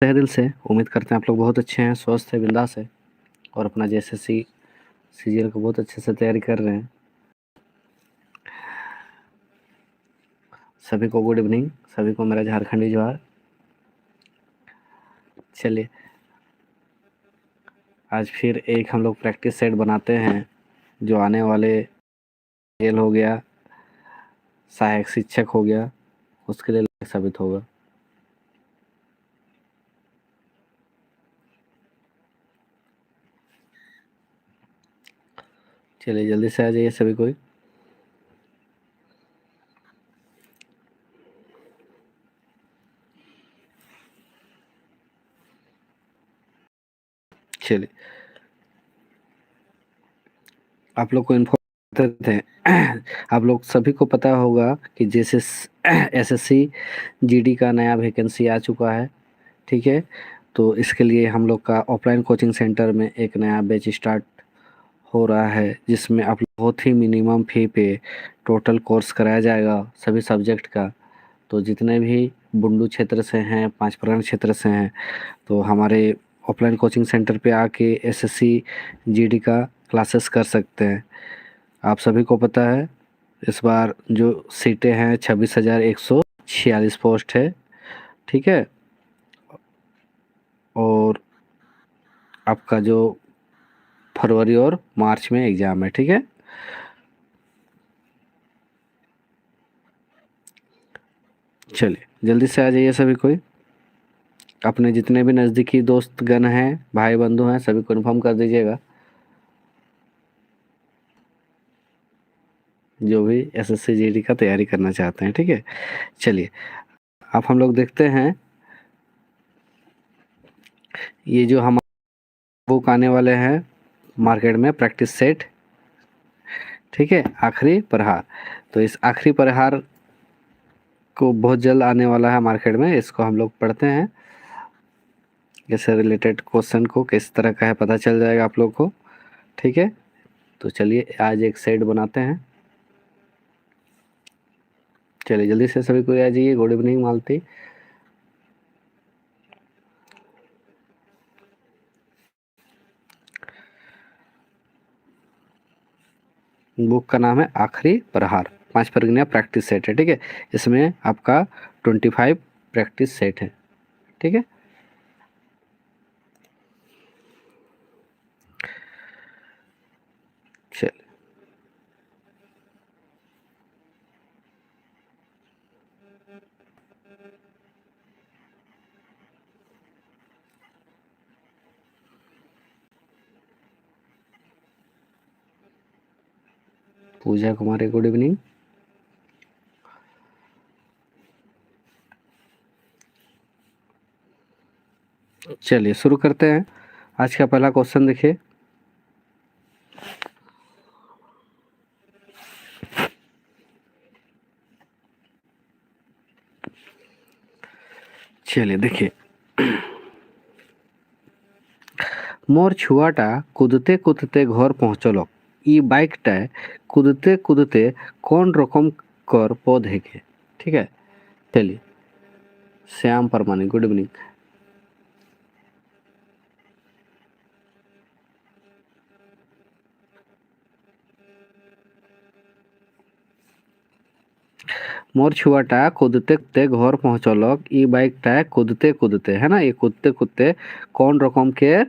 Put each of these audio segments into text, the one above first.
तहे दिल से उम्मीद करते हैं आप लोग बहुत अच्छे हैं, स्वस्थ है, बिंदास है और अपना JSSC CGL को बहुत अच्छे से तैयारी कर रहे हैं। सभी को गुड इवनिंग, सभी को मेरा झारखंडी जोहार। चलिए आज फिर एक हम लोग प्रैक्टिस सेट बनाते हैं जो आने वाले खेल हो गया, सहायक शिक्षक हो गया, उसके लिए साबित होगा। चलिए जल्दी से आ जाइए सभी कोई। चलिए आप लोग को इन्फॉर्म करते थे आप लोग सभी को पता होगा कि जैसे SSC GD का नया वैकेंसी आ चुका है, ठीक है। तो इसके लिए हम लोग का ऑफलाइन कोचिंग सेंटर में एक नया बैच स्टार्ट हो रहा है, जिसमें आप बहुत ही मिनिमम फ़ी पे टोटल कोर्स कराया जाएगा सभी सब्जेक्ट का। तो जितने भी बुंडू क्षेत्र से हैं, 5 परगना क्षेत्र से हैं, तो हमारे ऑफलाइन कोचिंग सेंटर पे आके SSC GD का क्लासेस कर सकते हैं। आप सभी को पता है इस बार जो सीटें हैं 26,146 पोस्ट है, ठीक है। और आपका जो फरवरी और मार्च में एग्ज़ाम है, ठीक है। चलिए जल्दी से आ जाइए सभी कोई। अपने जितने भी नज़दीकी दोस्तगण हैं, भाई बंधु हैं, सभी को इन्फॉर्म कर दीजिएगा, जो भी SSC GD का तैयारी करना चाहते हैं, ठीक है। चलिए अब हम लोग देखते हैं ये जो हम बुक आने वाले हैं मार्केट में, प्रैक्टिस सेट, ठीक है, आखिरी प्रहार। तो इस आखिरी प्रहार को बहुत जल्द आने वाला है मार्केट में, इसको हम लोग पढ़ते हैं। इससे रिलेटेड क्वेश्चन को किस तरह का है पता चल जाएगा आप लोग को, ठीक है। तो चलिए आज एक सेट बनाते हैं। चलिए जल्दी से सभी को आ जाइए। गुड इवनिंग मालती। बुक का नाम है आखिरी प्रहार, 5 परगना प्रैक्टिस सेट है, ठीक है। इसमें आपका 25 प्रैक्टिस सेट है, ठीक है। चलिए पूजा कुमारी गुड इवनिंग। चलिए शुरू करते हैं। आज का पहला क्वेश्चन देखिए। चलिए देखिए, मोर छुआटा कूदते कूदते घर पहुँचल, ई बाइकटा कूदते कूदते कौन रकम कर पौधे के, ठीक है। चलिए श्याम परमानी गुड इवनिंग। मोर छुआटा कूदते कूदते घर पहुँचलक, ई बाइकटा कूदते कूदते, है ना, ये कूदते कूदते कौन रकम के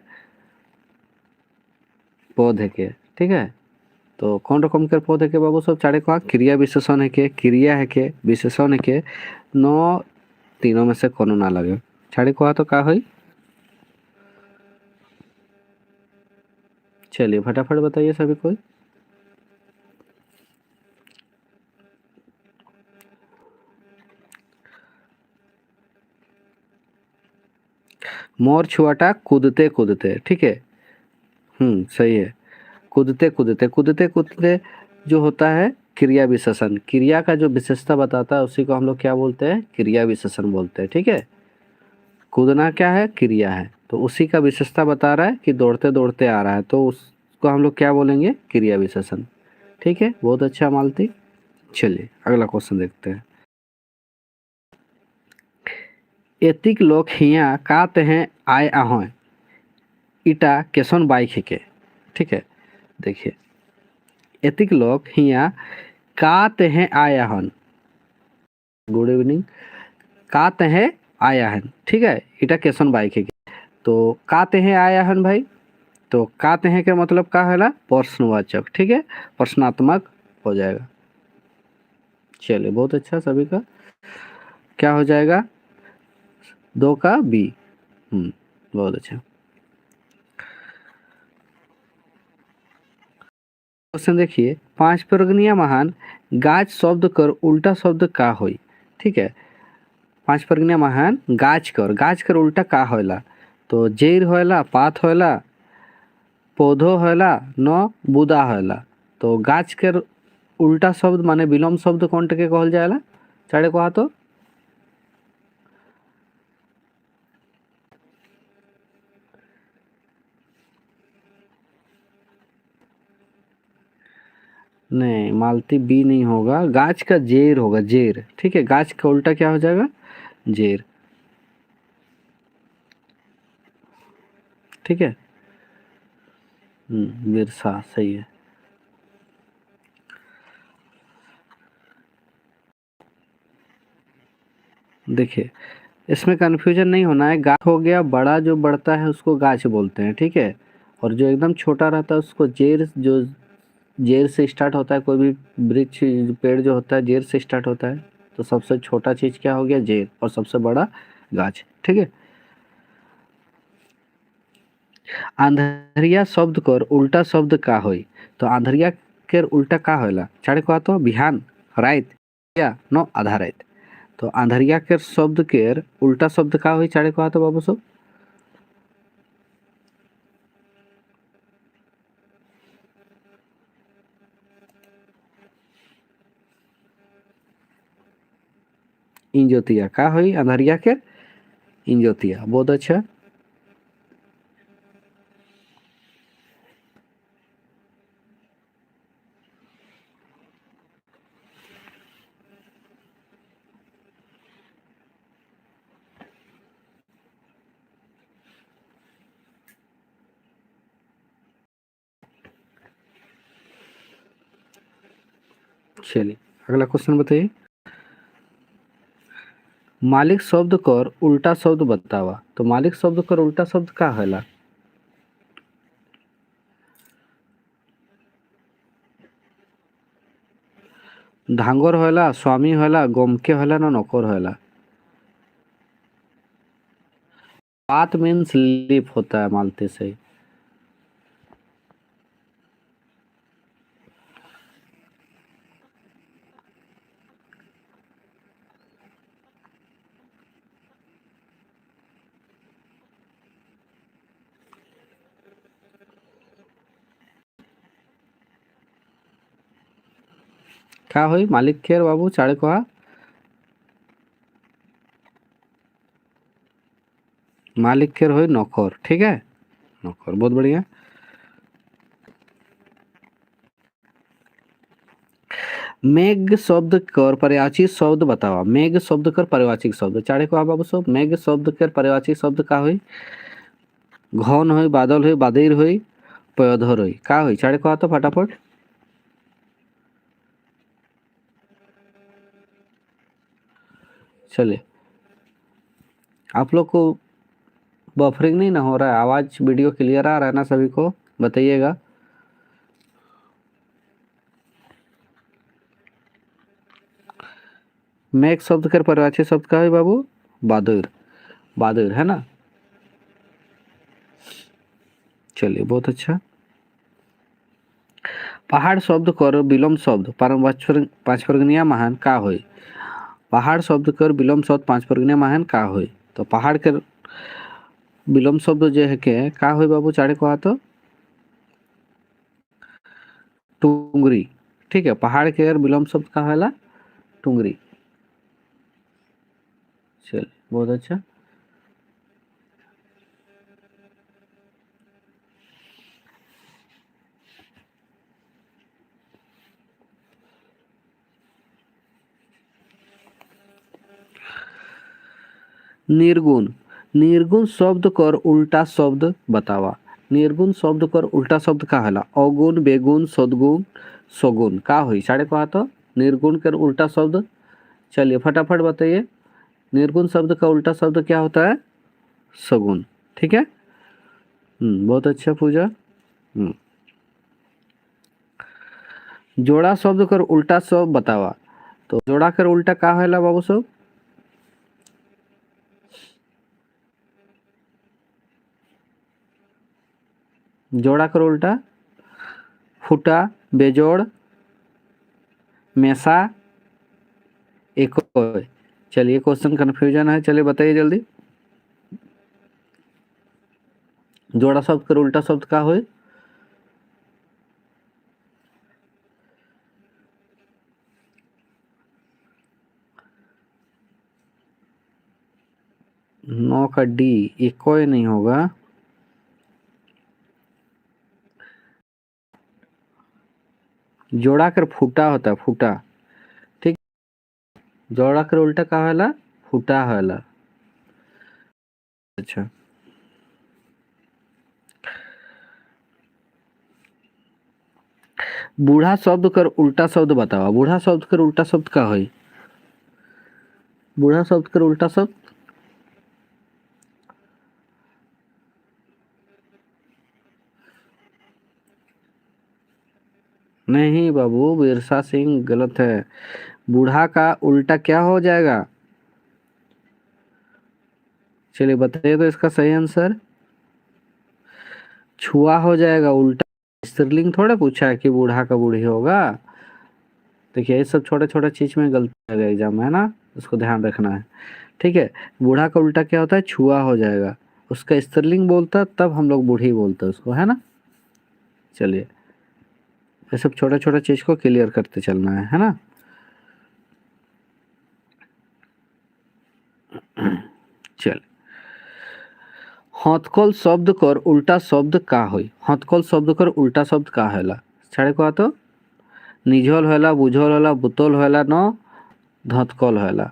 पौधे के, ठीक है। तो कौन रकम के पौधे के बाबू सब चारे को क्रिया विशेषण है के, क्रिया है के, विशेषण है के, न तीनों में से कोनो ना लगे। छाड़ी को तो का हुई। चलिए फटाफट बताइए सभी कोई। मोर छुआटा कूदते कूदते, ठीक है, सही है। कूदते कूदते, कूदते कूदते जो होता है क्रिया विशेषण, क्रिया का जो विशेषता बताता है उसी को हम लोग क्या बोलते हैं, क्रिया विशेषण बोलते हैं, ठीक है। कूदना क्या है, क्रिया है, तो उसी का विशेषता बता रहा है कि दौड़ते दौड़ते आ रहा है, तो उसको हम लोग क्या बोलेंगे, क्रिया विशेषण, ठीक है। बहुत अच्छा मालती। चलिए अगला क्वेश्चन देखते हैं। एतिक लोग हिया काते हैं आए ahoy इटा केसन बाइक के। ठीक है, देखिए एतिक लोग हिया काते हैं आया हन। Good evening. काते हैं आया हन, ठीक है, इटा केसन बाइक है। तो काते हैं आया हन भाई, तो काते हैं के मतलब का है प्रश्नवाचक, ठीक है, प्रश्नात्मक हो जाएगा। चलिए बहुत अच्छा, सभी का क्या हो जाएगा, 2 का बी। बहुत अच्छा। क्वेश्चन देखिए, 5 परगनिया महान गाछ शब्द कर उल्टा शब्द का होई। ठीक है, 5 परगनिया महान गाछ कर उल्टा का होला। तो जेर होला, पात होला, पौधो होला, न बुदा होला। तो गाछ के उल्टा शब्द माने विलोम शब्द कौन के कहल जाएला, चारे कहा तो नहीं, मालती बी नहीं होगा, गाछ का जेर होगा, जेर। ठीक है, गाछ का उल्टा क्या हो जाएगा, जेर। ठीक है, विरसा सही है। देखिए इसमें कन्फ्यूजन नहीं होना है, गाछ हो गया, बड़ा जो बढ़ता है उसको गाछ बोलते हैं, ठीक है, और जो एकदम छोटा रहता है उसको जेर, जो जेर से स्टार्ट होता है, कोई भी वृक्ष पेड़ जो होता है जेर से स्टार्ट होता है। तो सबसे छोटा चीज क्या हो गया, जेर, और सबसे बड़ा गाछ। ठीक है, आंधरिया शब्द कर उल्टा शब्द का होई। तो आंधरिया के उल्टा का होला, चारे कहा तो बिहान, रात या नो आधा रात। तो आंधरिया के शब्द के उल्टा शब्द का होई, चारे कहा तो बाबू सब इंजोतिया का होई, अंधरिया के इंजोतिया। बहुत अच्छा। चलिए अगला क्वेश्चन बताइए, मालिक शब्द कर उल्टा शब्द बतावा। तो मालिक शब्द कर उल्टा शब्द का होला, धांगोर होला, स्वामी होला, गोमके होला, ना नौकर होला। बात मीन्स लिप होता है मालते से। क्या होई मालिक के बाबू, चाड़े कहा मालिक के होई नौकर। ठीक है, नौकर, बहुत बढ़िया। मेघ शब्द कर पर्यायवाची शब्द बतावा। मेघ शब्द कर पर्यायवाची शब्द, चाड़े कहा बाबू सब, मेघ शब्द कर पर्यायवाची शब्द का होई, घन होई, बादल होई, बादेर होई, पयोधर होई। का होई, चाड़े कहा तो फटाफट। चलिए आप लोग को बफरिंग नहीं ना हो रहा है, आवाज वीडियो क्लियर आ रहा है ना, सभी को बताइएगा। मेघ शब्द कर पर्यायवाची शब्द का है बाबू, बादल, बादल है ना। चलिए बहुत अच्छा। पहाड़ शब्द कर विलोम शब्द पांच वर्गनिया महान का होई। पहाड़ शब्द कर विलोम शब्द पांच वर्गनिया महान का होई। तो पहाड़ के विलोम शब्द जो है के का होई बाबू, चाड़े को तो टुंगरी। ठीक है, पहाड़ के विलोम शब्द का होला टुंगरी। चलिए बहुत अच्छा। निर्गुण, निर्गुण शब्द कर उल्टा शब्द बतावा। निर्गुण शब्द कर उल्टा शब्द का होला अगुण, बेगुण, सद्गुण, सगुण का होई साढ़े कहा तो निर्गुण कर उल्टा शब्द। चलिए फटाफट बताइए, निर्गुण शब्द का उल्टा शब्द क्या होता है? सगुण। ठीक है, बहुत अच्छा पूजा। जोड़ा शब्द कर उल्टा शब्द बतावा। तो जोड़ा कर उल्टा का होला बाबू सब? जोड़ा कर उल्टा फूटा, बेजोड़, मेसा, एक। चलिए क्वेश्चन कंफ्यूजन है, चलिए बताइए जल्दी। जोड़ा शब्द कर उल्टा शब्द का होई? नौ का डी, एक कोई नहीं होगा। जोड़ा कर फूटा होता है, फूटा। ठीक, जोड़ा कर उल्टा का होला? फूटा होला। अच्छा, बूढ़ा शब्द कर उल्टा शब्द बतावा। बूढ़ा शब्द कर उल्टा शब्द का होई? बूढ़ा शब्द कर उल्टा शब्द? नहीं बाबू, बिरसा सिंह गलत है। बूढ़ा का उल्टा क्या हो जाएगा? चलिए बताइए तो इसका सही आंसर। छुआ हो जाएगा उल्टा। स्त्रीलिंग थोड़ा पूछा है कि बूढ़ा का बूढ़ी होगा। देखिए ये सब छोटे छोटे चीज में गलती है एग्जाम में, है ना, उसको ध्यान रखना है। ठीक है, बूढ़ा का उल्टा क्या होता है? छुआ हो जाएगा। उसका स्त्रीलिंग बोलता तब हम लोग बूढ़ी बोलते उसको, है ना। चलिए ये सब छोटे छोटे चीज को क्लियर करते चलना है ना। चल, हथकल शब्द कर उल्टा शब्द का होई? हथकल शब्द कर उल्टा शब्द का होला छाड़े कहा तो? निझल होला, बुझल होला, बुतल होला, न धतकल होला।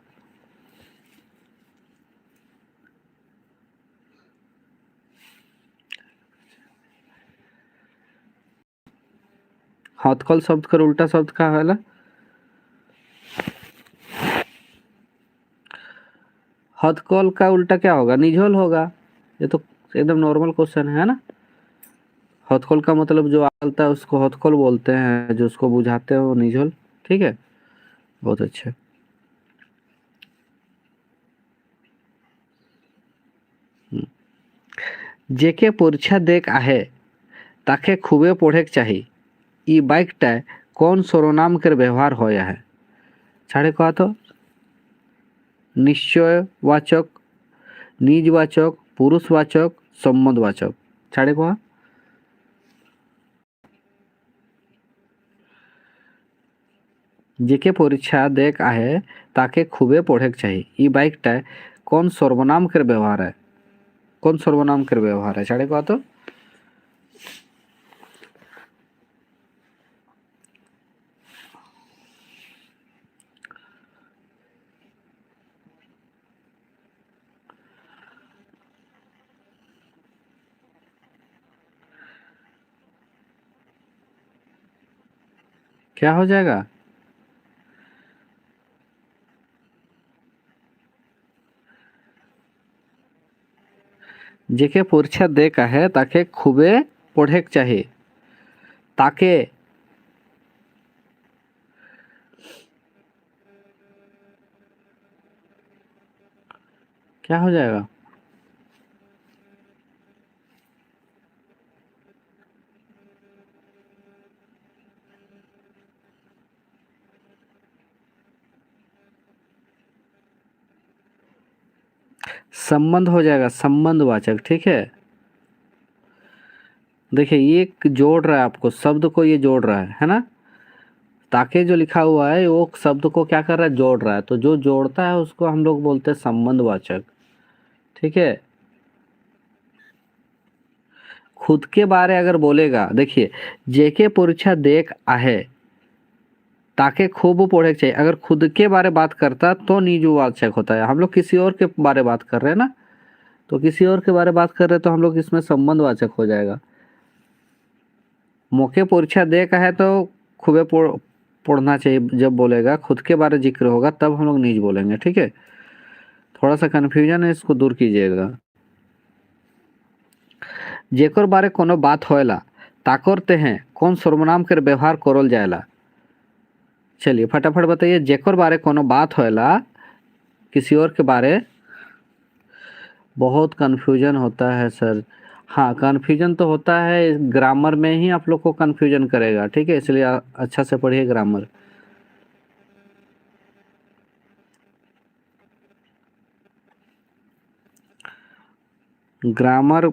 हथकल शब्द कर उल्टा शब्द का होला? हथकल का उल्टा क्या होगा? निझल होगा। ये तो एकदम नॉर्मल क्वेश्चन है ना। हथकल का मतलब जो आलता है उसको हथकल बोलते हैं, जो उसको बुझाते हैं वो निझल। ठीक है, बहुत अच्छे। जेके परीक्षा देख आहे ताके खूबे पढ़े चाही। ई बाइकटा कौन सर्वनाम के व्यवहार होया है? छाड़े कहा तो? निश्चयवाचक, निजवाचक, पुरुषवाचक, संबंधवाचक। छाड़े कहा? जेके परीक्षा देख आहे ताके खूबे पढ़े चाहिए। ई बाइकटा कौन सर्वनाम के व्यवहार है? कौन सर्वनाम के व्यवहार है? छाड़े कहा तो? क्या हो जाएगा? जेके परीक्षा देख आहे ताके खूबे पढ़े चाहिए। ताके क्या हो जाएगा? संबंध हो जाएगा, संबंधवाचक। ठीक है, देखिए ये जोड़ रहा है आपको, शब्द को ये जोड़ रहा है ना। ताके जो लिखा हुआ है वो शब्द को क्या कर रहा है? जोड़ रहा है। तो जो जोड़ता है उसको हम लोग बोलते हैं संबंधवाचक। ठीक है, खुद के बारे अगर बोलेगा, देखिए जेके परीक्षा देख आहे, ताके खूब पढ़े चाहिए। अगर खुद के बारे बात करता तो निजवाचक होता है। हम लोग किसी और के बारे बात कर रहे हैं ना, तो किसी और के बारे बात कर रहे हैं तो हम लोग इसमें संबंधवाचक हो जाएगा। मौके परीक्षा दे का है तो खूबे पढ़ना चाहिए। जब बोलेगा खुद के बारे जिक्र होगा तब हम लोग निज बोलेंगे, ठीक है। थोड़ा सा कन्फ्यूजन है, इसको दूर कीजिएगा। जेकर बारे कोनो बात होएला ताकर तेहे कौन सर्वनाम के व्यवहार करल जाएला। चलिए फटाफट बताइए, जेकर बारे कोनो बात होएला किसी और के बारे। बहुत कन्फ्यूजन होता है सर। हाँ, कन्फ्यूजन तो होता है, ग्रामर में ही आप लोग को कन्फ्यूजन करेगा, ठीक है। इसलिए अच्छा से पढ़िए ग्रामर। ग्रामर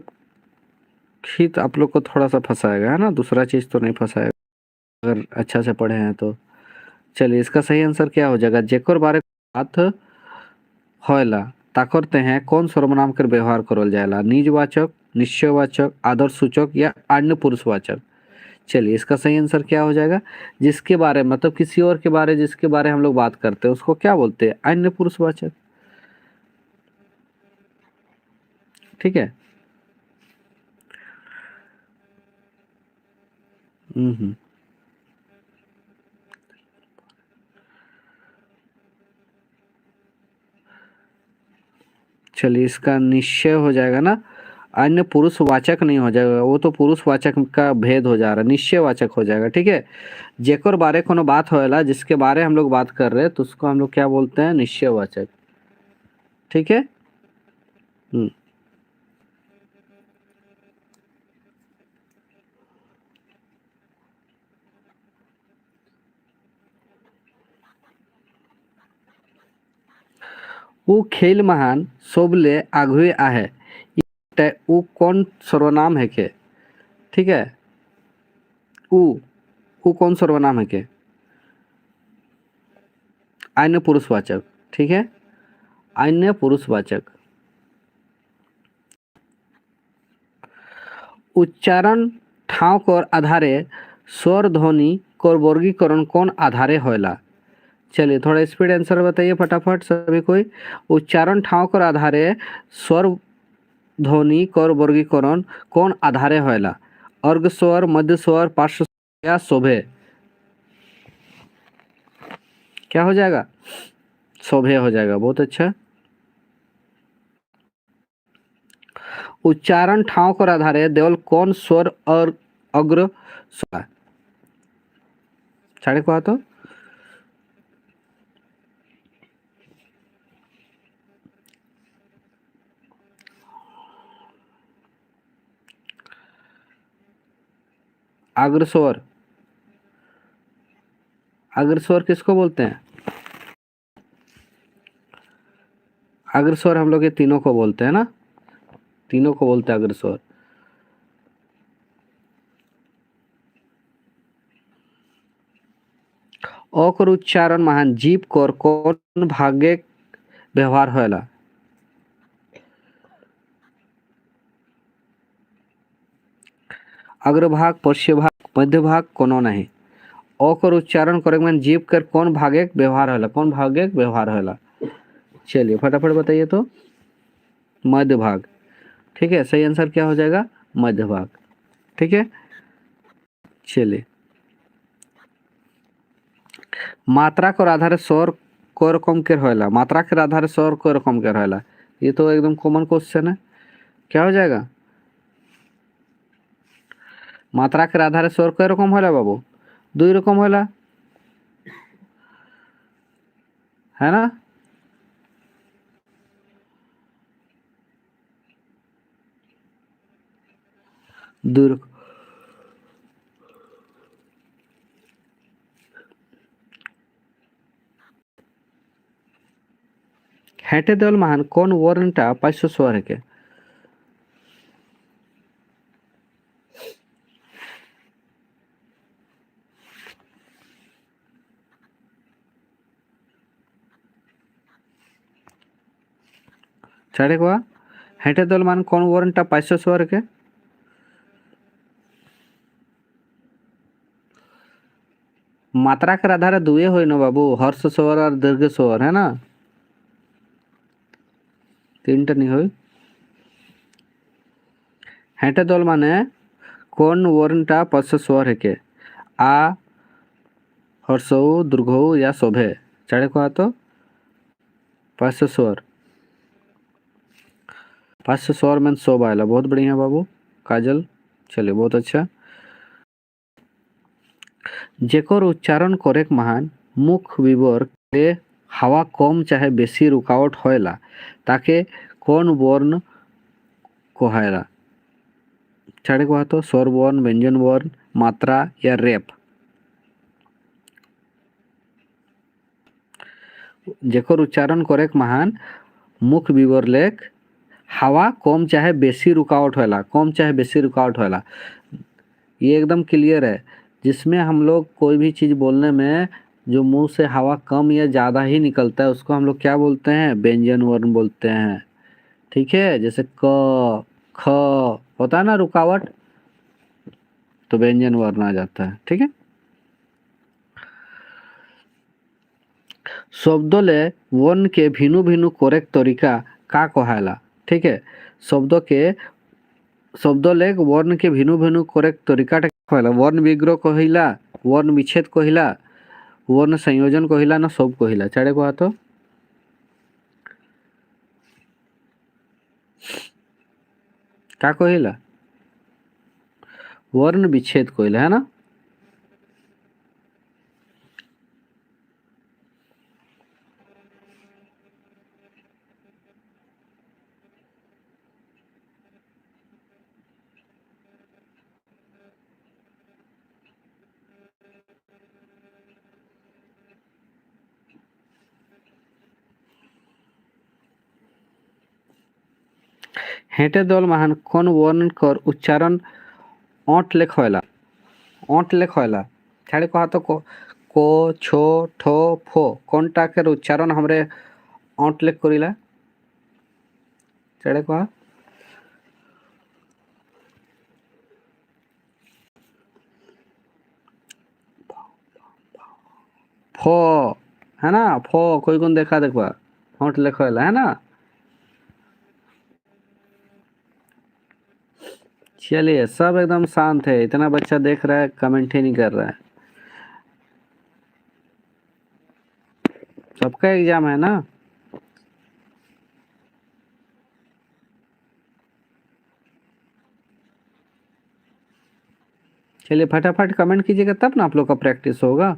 ही तो आप लोग को थोड़ा सा फंसाएगा, है ना, दूसरा चीज़ तो नहीं फंसाएगा अगर अच्छा से पढ़े हैं तो। चलिए इसका सही आंसर क्या हो जाएगा, जेकर बारे बात होएला ताकर तेहे कौन सर्वनाम कर व्यवहार करल जाएला। निजवाचक, निश्चयवाचक, आदर्शसूचक या अन्य पुरुषवाचक। चलिए इसका सही आंसर क्या हो जाएगा, जिसके बारे मतलब किसी और के बारे जिसके बारे हम लोग बात करते हैं उसको क्या बोलते हैं, अन्य पुरुषवाचक, ठीक है। हम्म। चलिए इसका निश्चय हो जाएगा ना, अन्य पुरुषवाचक नहीं हो जाएगा, वो तो पुरुषवाचक का भेद हो जा रहा है, निश्चयवाचक हो जाएगा, ठीक है। जेकर बारे कोनो बात होएला जिसके बारे हम लोग बात कर रहे हैं तो उसको हम लोग क्या बोलते हैं, निश्चयवाचक, ठीक है। हम्म। वो खेल महान सोबले आघुए आहे, वो कौन सर्वनाम है के, ठीक है। ऊ ऊ कौन सर्वनाम है के, अन्य पुरुषवाचक, ठीक है, अन्य पुरुषवाचक। उच्चारण ठाव कर आधारे स्वर ध्वनि कर वर्गीकरण कौन आधारे होएला। चलिए थोड़ा स्पीड आंसर बताइए फटाफट सभी कोई। उच्चारण ठाव कर आधारे स्वर ध्वनि कर वर्गीकरण कौन आधारे होएला। अर्घ स्वर, मध्य स्वर, पार्श्व स्वर या शोभे। क्या हो जाएगा, शोभे हो जाएगा, बहुत अच्छा। उच्चारण ठाव कर आधारे देवल कौन स्वर और अग्र स्वर, साढ़े को तो अग्रस्वर। अग्रस्वर किसको बोलते हैं, अग्रस्वर हम लोग ये तीनों को बोलते हैं ना, तीनों को बोलते हैं अग्रस्वर। अकर उच्चारण महान जीव कर कौन भागे व्यवहार होएला। अग्रभाग, पश्चभाग, मध्य भाग कोनो नहीं। अकर उच्चारण करे मन जीव कर कौन भागे व्यवहार होला, कौन भागे व्यवहार होला। चलिए फटाफट बताइए तो, मध्य भाग, ठीक है। सही आंसर क्या हो जाएगा, मध्य भाग, ठीक है। चलिए मात्रा के आधार स्वर को रकम के होला, मात्रा के आधार स्वर को रकम के होला, ये तो एकदम कॉमन क्वेश्चन है। क्या हो जाएगा, मात्रा के आधार स्वर कई रकम होला बाबू, दुई रकम होला, है ना। दुई रकम। हेटे देवल महान कौन वर्णटा पार्श्व स्वर है के। साढ़े को हेटे देवल मान कौन वर्णटा पार्श्व स्वर है के। मात्रा के आधारे दुए हो ना बाबू, हर्ष स्वर और दीर्घ स्वर है ना, तीनटा नहीं हो। हेटे दल माने कौन वर्णटा पश्च स्वर है के आ हर्षौ दीर्घौ या शोभे, चाड़े कहा तो पश्च स्वर, पश्च स्वर में शोभ आएला। बहुत बढ़िया बाबू काजल, चलिए बहुत अच्छा। जेकर उच्चारण करेक महान मुख विवर के हवा कम चाहे बेसी रुकावट होएला ताके कौन वर्ण कहायला, चाड़े कहा तो स्वर वर्ण, व्यंजन वर्ण, मात्रा या रेप। जेकर उच्चारण करेक महान मुख विवर लेक हवा कम चाहे बेसी रुकावट होएला, कम चाहे बेसी रुकावट होएला, ये एकदम क्लियर है। जिसमें हम लोग कोई भी चीज़ बोलने में जो मुंह से हवा कम या ज़्यादा ही निकलता है उसको हम लोग क्या बोलते हैं, व्यंजन वर्ण बोलते हैं। ठीक है, जैसे क ख होता है ना रुकावट, तो व्यंजन वर्ण आ जाता है। ठीक है, शब्दोले वर्ण के भिन्न भिन्न करेक्ट तरीका का कहाला। ठीक है, शब्दोले वर्ण के भिन्न भिन्न करेक्ट तरीका कहला, वर्ण विग्रह कहिला, वर्ण विच्छेद कहिला, वर्ण संयोजन कहिला ना सब कहिला, चाड़े कहा तो का कहिला, वर्ण विच्छेद कहिला है ना। हेटे दल महान कौन वर्ण कर उच्चारण ओंठ लेख होएला, ओंठ लेख होएला, छाड़े कहा तो को छो ठो फो कोनटा के उच्चारण हमरे ओंठ लेख करिला, छाड़े कहा फो है ना, फो कोई कौन देखा देखवा ओंठ लेख होएला है ना। चलिए सब एकदम शांत है, इतना बच्चा देख रहा है कमेंट ही नहीं कर रहा है, सबका एग्जाम है ना। चलिए फटाफट कमेंट कीजिएगा तब ना आप लोग का प्रैक्टिस होगा,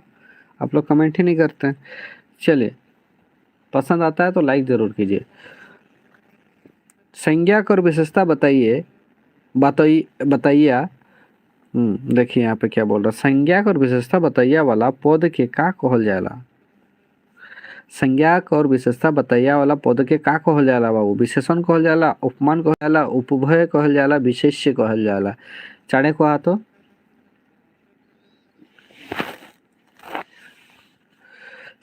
आप लोग कमेंट ही नहीं करते हैं। चलिए पसंद आता है तो लाइक जरूर कीजिए। संज्ञा और विशेषता बताइए, बताइए। देखिए यहाँ पे क्या बोल रहा है, संज्ञा और विशेषता बताइया वाला पद के का कहल जाला, संज्ञा और विशेषता बताइया वाला पद के का कहल जाला बाबू, विशेषण कहल जाला, उपमान कहल जाला, उपभय कहल जाला, विशेष्य कहल जाला, चाड़े कहा तो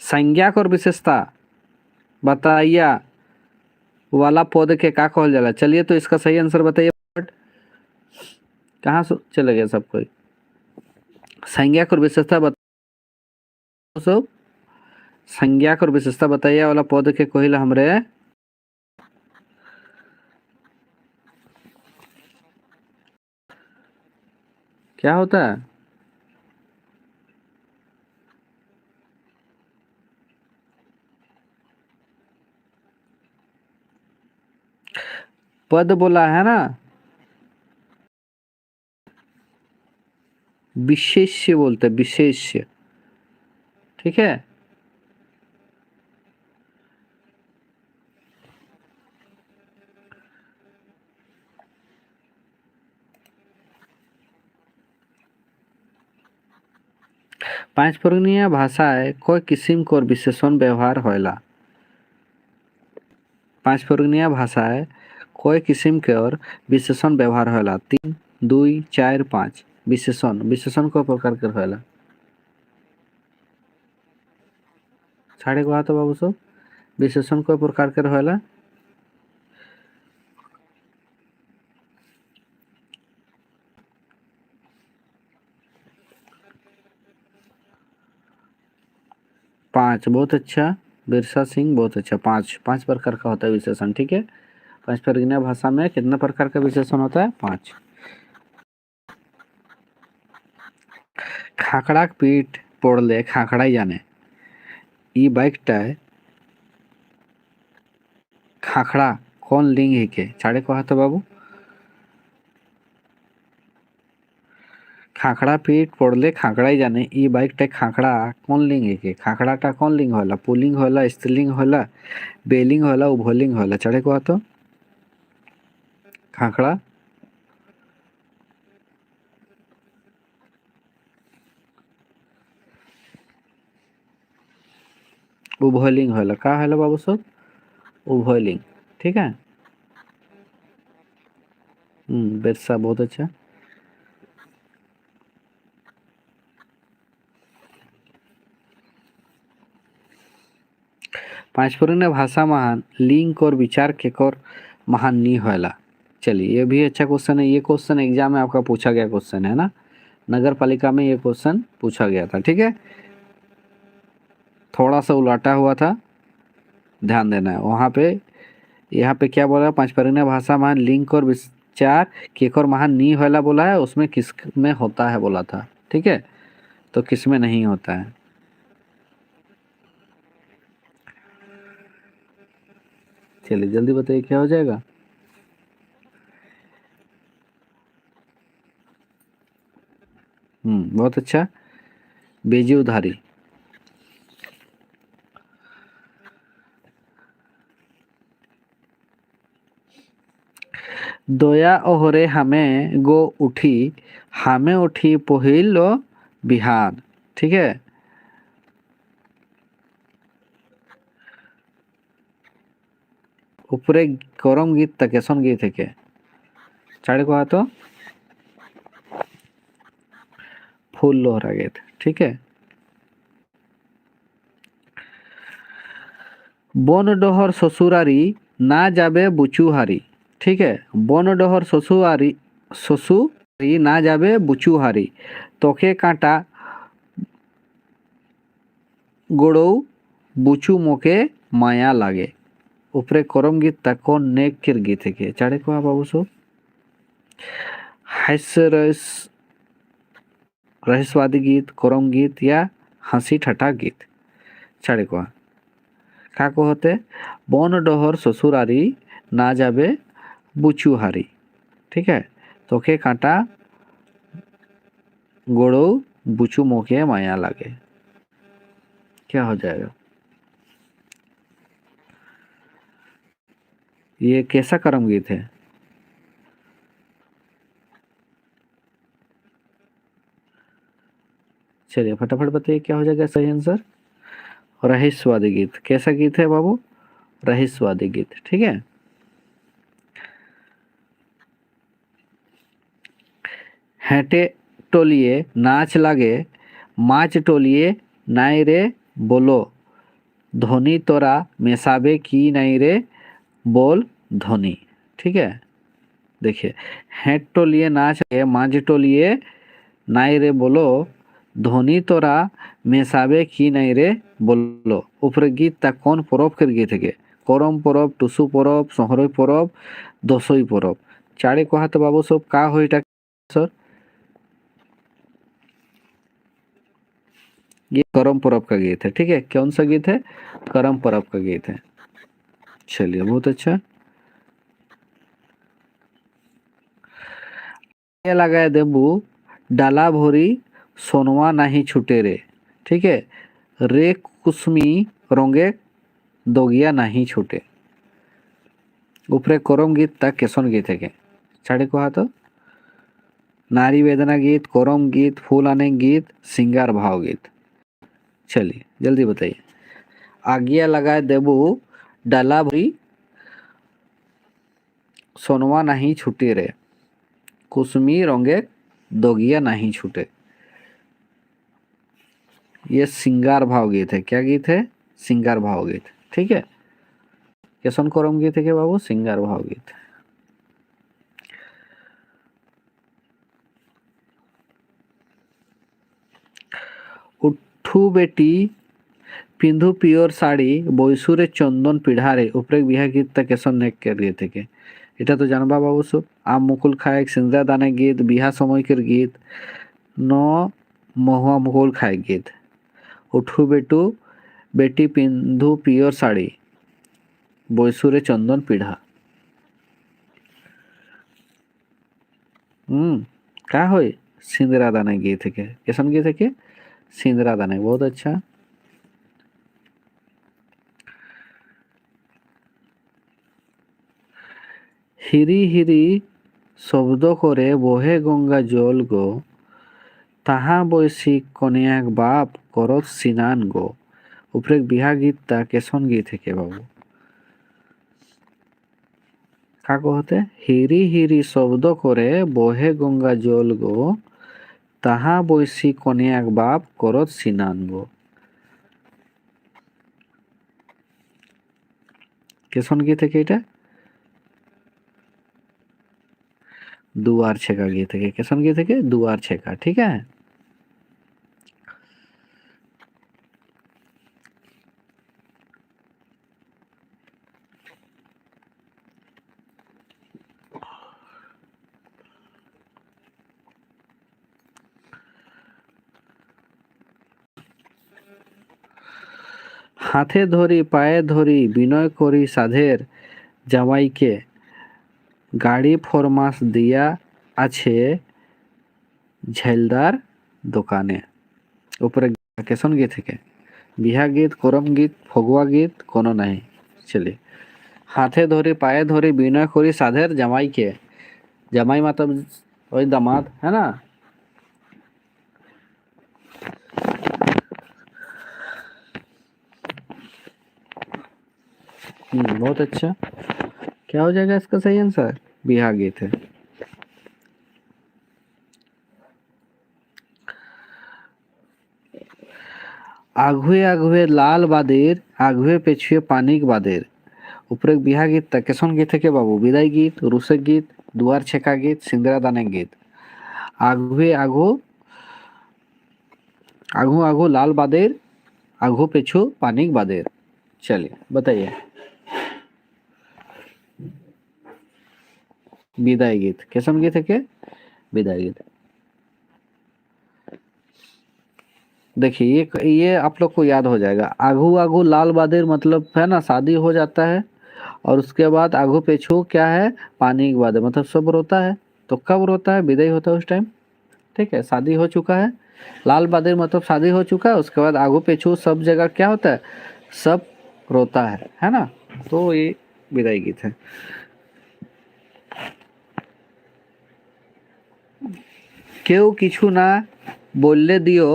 संज्ञा और विशेषता बताइया वाला पद के का कहल जाला। चलिए तो इसका सही आंसर बताइए, कहाँ चले गए सब कोई, संज्ञा और विशेषता सब, संज्ञा और विशेषता बताइए वाला पद के कहिला हमरे क्या होता है, पद बोला है ना, विशेष्य बोलते हैं, विशेष्य। ठीक है, पांच प्रगनीय भाषाएं कोई किस्म को विशेषण व्यवहार होएला, पांच प्रगनीय भाषाएं कोई किस्म के और विशेषण व्यवहार होला, 3 2 4 5 विशेषण, विशेषण को प्रकार के होला, साढ़े को तो बाबू सब विशेषण को प्रकार के होला। 5, बहुत अच्छा। बिरसा सिंह, बहुत अच्छा। 5 प्रकार का होता है विशेषण, ठीक है। पंचपर्गीय भाषा में कितने प्रकार का विशेषण होता है? 5। खाखड़ा पीठ पड़ले खाखड़ाई जाने, ई बाइकटाय खाखड़ा कौन लिंग हिके छाड़े कहा तो बाबू? खाखड़ा पीठ पड़ले खाखड़ाई जाने, ई बाइकटाय खाखड़ा कौन लिंग हिके? खाखड़ाटा कौन लिंग होला? पुल्लिंग होला, स्त्रीलिंग होला, बेलिंग होला, उभयलिंग होला? छाड़े कहा तो खाखड़ा उभयलिंग होला। का होला बाबू सब? उभयलिंग, ठीक है। बिरसा, बहुत अच्छा। पांचपुरी भाषा महान लिंग और विचार के और महान नहीं होला। चलिए, ये भी अच्छा क्वेश्चन है। ये क्वेश्चन एग्जाम में आपका पूछा गया क्वेश्चन है ना, नगर पालिका में ये क्वेश्चन पूछा गया था, ठीक है। थोड़ा सा उलाटा हुआ था, ध्यान देना है वहाँ पे। यहाँ पे क्या बोला? पांचपर्गीय भाषा महान लिंग और विचार केक और महान नहीं होला बोला है, उसमें किस में होता है बोला था, ठीक है। तो किस में नहीं होता है? चलिए जल्दी बताइए क्या हो जाएगा। बहुत अच्छा। बेजी उधारी। दया ओहरे हमें गो उठी, हमें उठी पहिलो बिहान, ठीक है। ऊपरे करम गीत ता कैसन गीत है के? चाड़े को तो फूल लोहरा गीत, ठीक है। बन डोहर ससुरारी ना जाबे बुचुहारी, ठीक है। बन डोहर ससुरारी ना जाबे बुचुहारी, तोके कांटा गोड़ौ बुचू मोके माया लागे। ऊपरे करम गीत ता कौन नेक किर गीत है के? चाड़े को बाबू सो हास्य रस रहस्यवादी गीत, करम गीत या हंसी ठट्ठा गीत? चाड़े का को होते? बन डोहर ससुरारी ना जाबे बुचुहारी, ठीक है। तोके कांटा गोड़ो बुचू मोके माया लागे। क्या हो जाएगा? ये कैसा कर्म गीत है? चलिए फटाफट बताइए क्या हो जाएगा सही आंसर। रहस्यवादी गीत। कैसा गीत है बाबू? रहस्यवादी गीत, ठीक है। हेटे टोलिए नाच लागे, माच टोलिए नाई रे बोलो, धोनी तोरा मेसाबे की नहीं रे बोल धोनी, ठीक है। देखिए, हेट टोलिए नाच लागे, माच टोलिए नाई रे बोलो, धोनी तोरा मेसाबे की नहीं रे बोलो। ऊपर गीत ता कौन परब कर गीत है? करम परब, टुसु परब, सहरई परब, दसई परब? चारे कहा तो बाबू सब का हो सर? ये करम परब का गीत है, ठीक है। कौन सा गीत है? करम परब का गीत है। चलिए बहुत अच्छा। ये लगाए देबू डाला भोरी सोनवा नहीं छूटे रे, ठीक है। रे कुसमी रोंगे दोगिया नहीं छूटे। ऊपरे करम गीत तक केसन गीत है के? छाड़े को तो नारी वेदना गीत, करम गीत, फूल आने गीत, सिंगार भाव गीत? चलिए जल्दी बताइए। आगिया लगाए देबू डाला भरी सोनवा नहीं छूटे रे, कुसमी रोंगे दोगिया नहीं छूटे। ये सिंगार भाव गीत है। क्या गीत है? सिंगार भाव गीत, ठीक है। केसन करम गीत है के बाबू? सिंगार भाव गीत। उठू बेटी পিন্ধু পিওর শাড়ি বৈশুরে চন্দন পিঢ়ারে উপরে বিহা গীতটা কেশন নেকের গীত থেকে। এটা তো জানবা বাবু সব। আম মুকুল খায় সিন্দা দানে গীত বিহা সময়কের গীত ন মহুয়া মুকুল খায় গীত উঠু বেটু বেটি পিন্ধু পিওর শাড়ি বৈশুরে চন্দন পিढ़ा। क्या हो सिंदरा दाने गीत থেকে कैसन गीत থেকে सिंदरा दाने बहुत अच्छा। হিরি হিরি শব্দ করে বহে গঙ্গা জল গো তাহা বৈশিক কনিয়াক বাপ করত সিনান গো উপরে বিহা গীতটা কেশন গীত থেকে বাবু का कहते हिरी हिरी शब्द करे बहे गंगा जल गो ताहा बैसी कनियाक बाप करत सिनान गो केसन गीत থেকে এটা दुआर छेका गीत থেকে केसन गीत থেকে दुआर छेका ठीक है। हाथे धरी पाए धरी विनय करी साधेर জামাইকে গাড়ি ফরমাস দিয়া আছে ঝেলদার দোকানে উপরে কেশন গীত থেকে বিহা গীত করম গীত ফগুয়া গীত কোনো নাই। चलिए हाथे धरी पाए धरी विनय करी साधेर জামাইকে জামাই मतलब वही दामाद है ना। बहुत अच्छा क्या हो जाएगा इसका सही आंसर बिहा गीत है। आघुए आघुए लाल बादेर आघुए पेछुए पानिक बादेर उपरे बिहा गीत ता केसन गीत থেকে बाबू विदाई गीत रुसक गीत दुआर छेका गीत सिंदरा दाने गीत आघुए आघु आघु आघु लाल बादेर आघु पेछू पानिक बादेर। चलिए बताइए विदाई गीत कैसन गीत है के विदाई गीत। देखिए ये आप लोग को याद हो जाएगा आघू आघू लाल बादेर मतलब है ना शादी हो जाता है और उसके बाद आघू पेछू क्या है पानी के बाद मतलब सब रोता है तो कब रोता है विदाई होता है उस टाइम ठीक है शादी हो चुका है। लाल बादेर मतलब शादी हो चुका है उसके बाद आघू पेछू सब जगह क्या होता है सब रोता है ना तो ये विदाई गीत है। কেউ কিছু না বললে দিও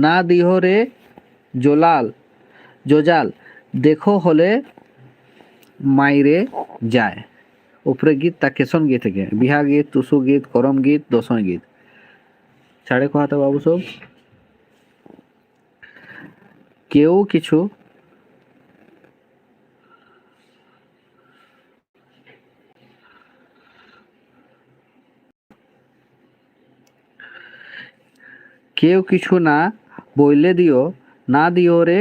না দিও রে জোলাল জোজাল দেখো হলে মাইরে যায় উপরে গীত তা কেশন গীত থেকে বিহা গীত টুসু গীত করম গীত দোসন গীত ছাড়ে কথা বাবু সব। কেউ কিছু কেউ কিছু না বইলে দিও না দিও রে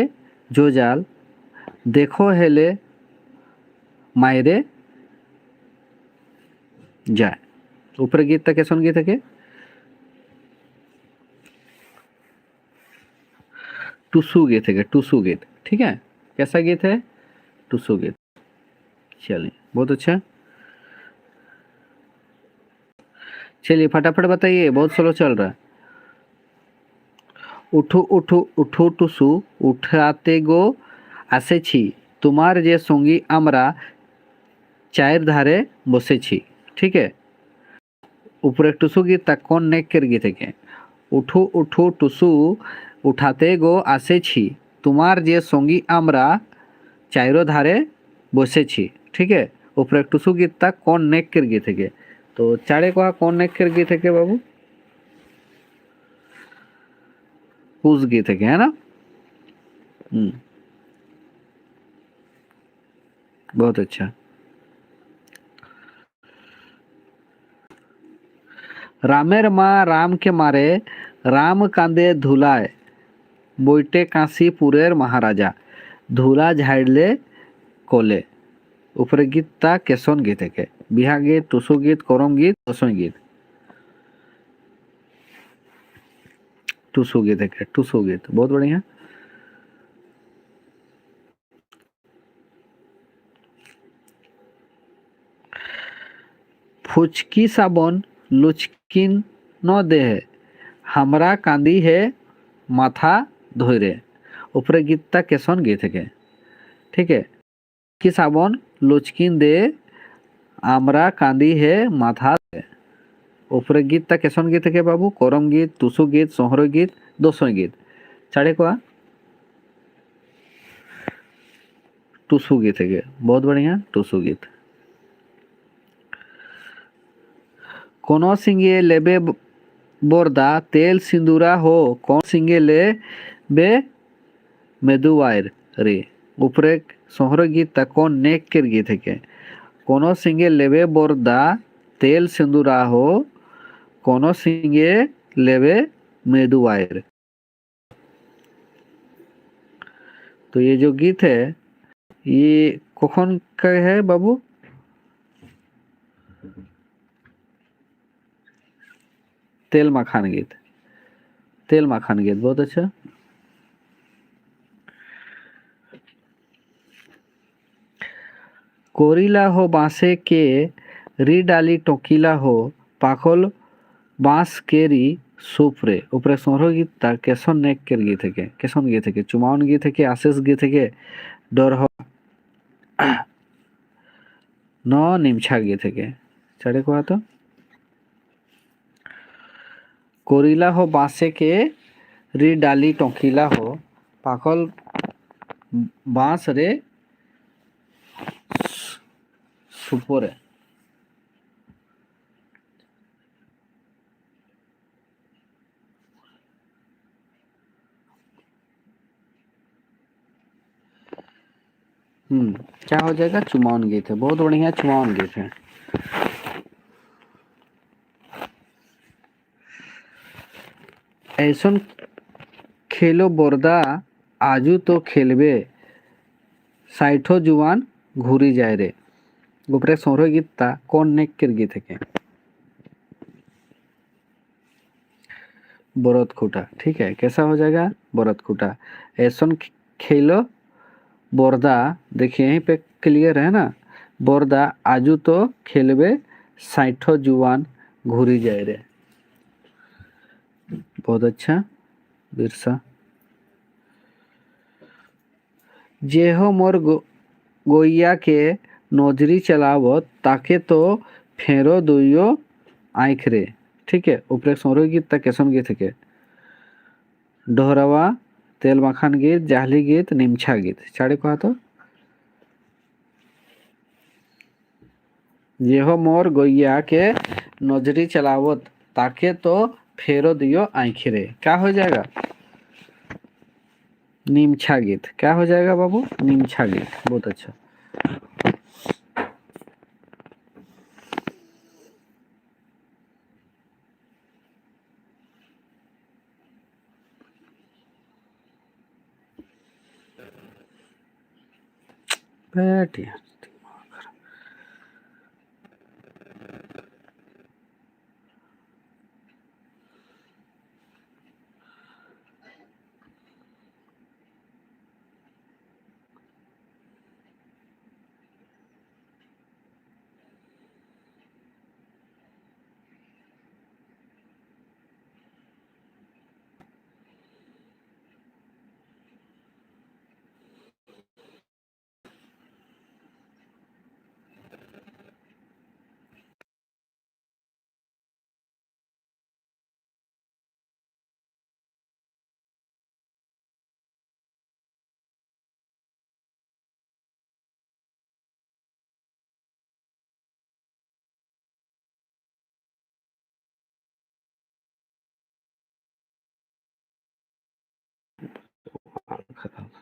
জোজাল দেখো হেলে মাইরে যায় উপরে গীতটা কেশন গীত থেকে टुसु गीत है टुसु गीत ठीक है कैसा गीत है टुसु गीत। चलिए बहुत अच्छा चलिए फटाफट बताइए बहुत स्लो चल रहा है। उठो उठो उठो टुसु उठाते गो आसेছি তোমার যে সঙ্গী আমরা চায়ের ধারে বসেছি ठीक है। ऊपर एक टुसु गीत ता कौन नेकेर गीत है उठो उठो टुसु उठाते गो आसेছি তোমার যে সঙ্গী আমরা চায়ের ধারে বসেছি ठीक है। ऊपर एक टुसु गीत ता कौन नेकेर गीत है तो चारे कहा कौन नेकेर गीत है बाबू कुछ गीत है ना। बहुत अच्छा रामेर माँ राम के मारे राम कांदे धुलाए বৈটে কাশীপুরের মহারাজা ধুলা ঝাড়লে কোলে উপরে গীতটা কেশন গীত থেকে বিহা গীত টুসু গীত করম গীত দশই গীত टूसू गीत है टूसू गीत बहुत बढ़िया फुचकी साबन लुचकिन न देह हमरा कांदी है माथा धोरे ऊपरे गीतटा केसन गीत है ठीक है कि साबन लुचकिन दे हमरा कांदी है माथा ऊपरे गीतटा केसन गीत है बाबू करम गीत टुसु गीत सोहर गीत दसई गीत चारे को टुसु गीत है बहुत बढ़िया टुसु गीत कोनो सिंगे लेबे बोरदा तेल सिंदूरा हो कौन सिंगे ले बे मेदुवायर रे ऊपरे सोहर गीत ता कौन नेक के गीत है कोनो सिंगे लेबे बोरदा तेल सिंदूरा हो कोनो सिंगे लेबे मेदुवायर तो ये जो गीत है ये कौन का है बाबू तेल मखान गीत बहुत अच्छा कोरिला हो बांसे के री डाली टोकीला हो पाखल बांस केरी सुपरे ऊपरे सोहर गीत ता केसन नेक के गीत है केसन गीत है चुमावन गीत है आशीष गीत है डर हो न निमछा गीत है चढ़े को तो कोरिला हो बांसे के री डाली टोकीला हो पाखल बांस रे सुपरे क्या हो जाएगा चुमावन गीत है बहुत बढ़िया चुमावन गीत है ऐसन खेलो बोरदा आजू तो खेलबे साइठो जुआन घूरी जाए रे ऊपरे सोहर गीत ता कौन नेक के गीत है बरत खूटा ठीक है कैसा हो जाएगा बरत खूटा ऐसन खेलो बोरदा देखिए यहीं पे क्लियर है ना बोरदा आजू तो खेलबे साइठो जुआन घूरी जाए रे बहुत अच्छा बिरसा जेहो मोर गोइया के नजरी चलावत ताके तो फेरो दुइयो आँख रे ठीक है ऊपरे सोहर गीत ता केसन गीत है डोहरवा तेल मखान गीत जाहली गीत निमछा गीत चाड़े कहा तो जेहो मोर गोइया के नजरी चलावत ताके तो फेरो दियो आँख रे क्या हो जाएगा निमछा गीत क्या हो जाएगा बाबू निमछा गीत बहुत अच्छा बैठिए खराब